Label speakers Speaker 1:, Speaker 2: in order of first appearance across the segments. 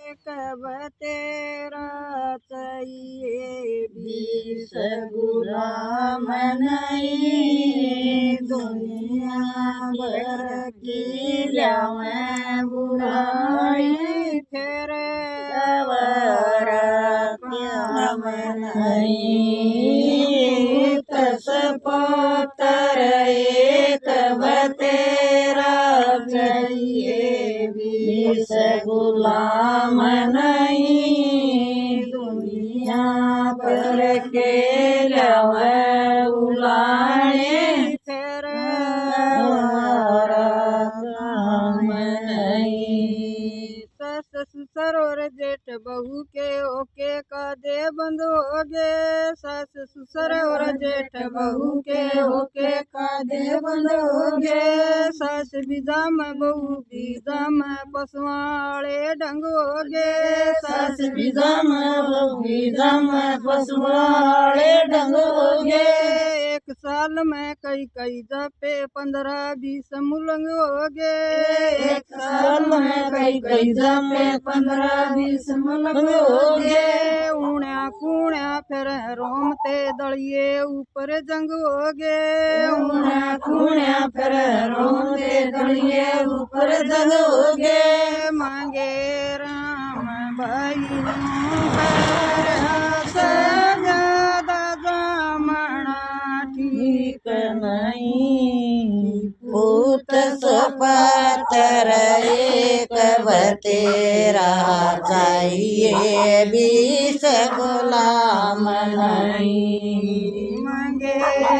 Speaker 1: कब तेरा चाहिए बीस गुलाम नहीं दुनिया भर की ल्यावें बुराई फिर काम नहीं तस पत्थर एक तेरा चाहिए बीस गुलाम नहीं दुनिया पर के ल्यावें उलाने फिर काम नहीं सस ससुर और जेठ बहू के ओके कादे बंद हो गए सास ससुर और जेठ बहू के ओके कादे बंद हो गए सास बीजा में बहू बीजा में पसवाड़े ढंग हो गए सास बीजा में बहू बीजा में पसवाड़े ढंग हो गए एक साल में कई कई जपे 15-20 मुलंग हो गए एक साल में कई कई जपे 15-20 मुलंग हो गए ऊण्या कूण्या फिर रोमते दलिए ऊपर जंग हो गए ऊण्या कूण्या फिर रोमते दलिए ऊपर जंग हो गए मांगे राम भाई ठीक नहीं भूत सपातर एक तेरा चाहिए बीस गुलाम नहीं मांगे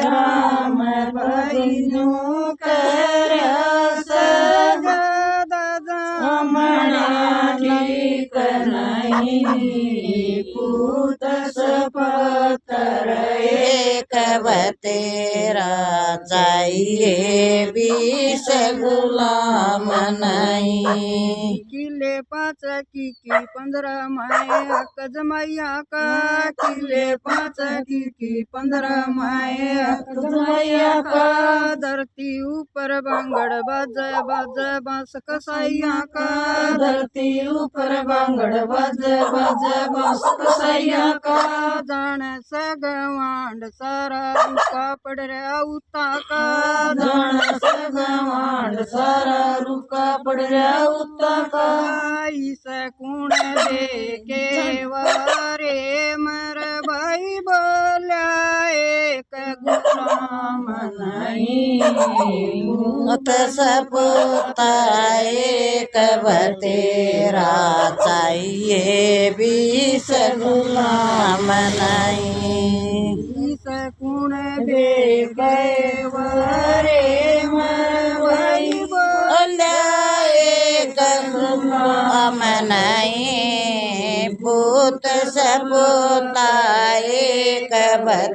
Speaker 1: राम भैनों कर सजमना ठीक नहीं भूत सपातर एक तेरा चाहिए बीस गुलाम नहीं किले 5 की 15 माए हक जमाइया का किले 5 की 15 माए हक जमाइया का धरती ऊपर बांगड़ बाजे बाजे बांस कसाइया का धरती ऊपर बांगड़ बाजे बाजे बांस कसाइया का जाने से गवांड सारा रुका पड़ रहा उता का जाने से गवांड सारा रुका पड़ रहा उता का इसे कूण दे के वारे मर भाई बोला एक गुलाम नहीं मुत सपुता एक तेरा चाहिए बीस गुलाम नहीं इस कूण दे गए वारे मर भाई बोला एक गुलाम नहीं पूत सपुता एक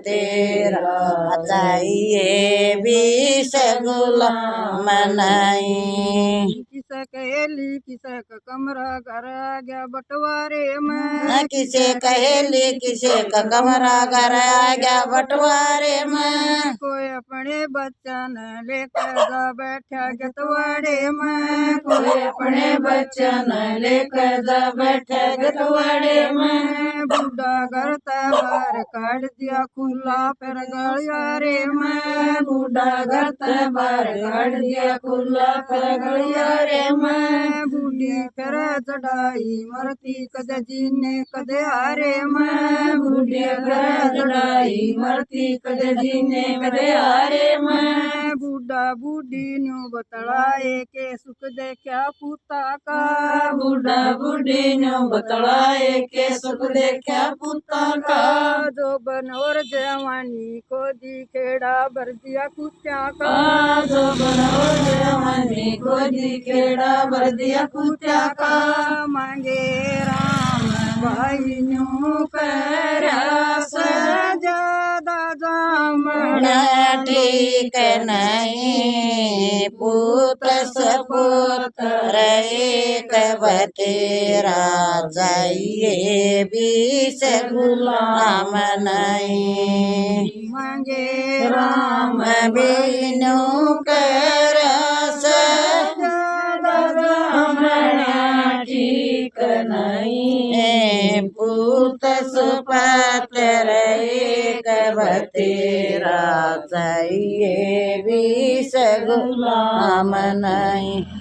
Speaker 1: तेरा चाहिए बीस गुलाम नहीं किसे कहेली किसे का कमरा घर आ गया बंटवारे में किसे कहेली किसे का कमरा घर आ गया बंटवारे में कोई अपने बच्चा न लेकर जा बैठा गतवाड़े में कोई अपने बच्चा न लेकर जा बैठा गतवाड़े में बूढ़ा घर बाहर काट दिया खुला फिर गलियारे में बूढ़ा घर बाहर काट दिया खुला फिर गलियारे में बूढ़ी फिर चढ़ाई मरती कदे जीने कदे हारे में बूढ़ी फिर चढ़ाई मरती कदे जीने कदे हारे में बूढ़ा बूढ़ी न्यू बतलाए के सुख देखा पुता का बूढ़ा बूढ़ी न्यू बतलाए के सुख देखा पुता का जो बनोर जवानी को दिखेड़ा भर दिया कुत्या का जो बनोर जवानी को दिखेड़ा भर दिया कुत्या का मांगे राम भाई न्यू कर सजादा जामना ठीक नहीं पुत सपुत्र एक तेरा चाहिए बीस गुलाम नहीं मांगे राम बिनु कर सजादा जामना ठीक अधिक नहीं।
Speaker 2: पूत सुपात्र एक बतेरा चाहिए 20 गुलाम नहीं।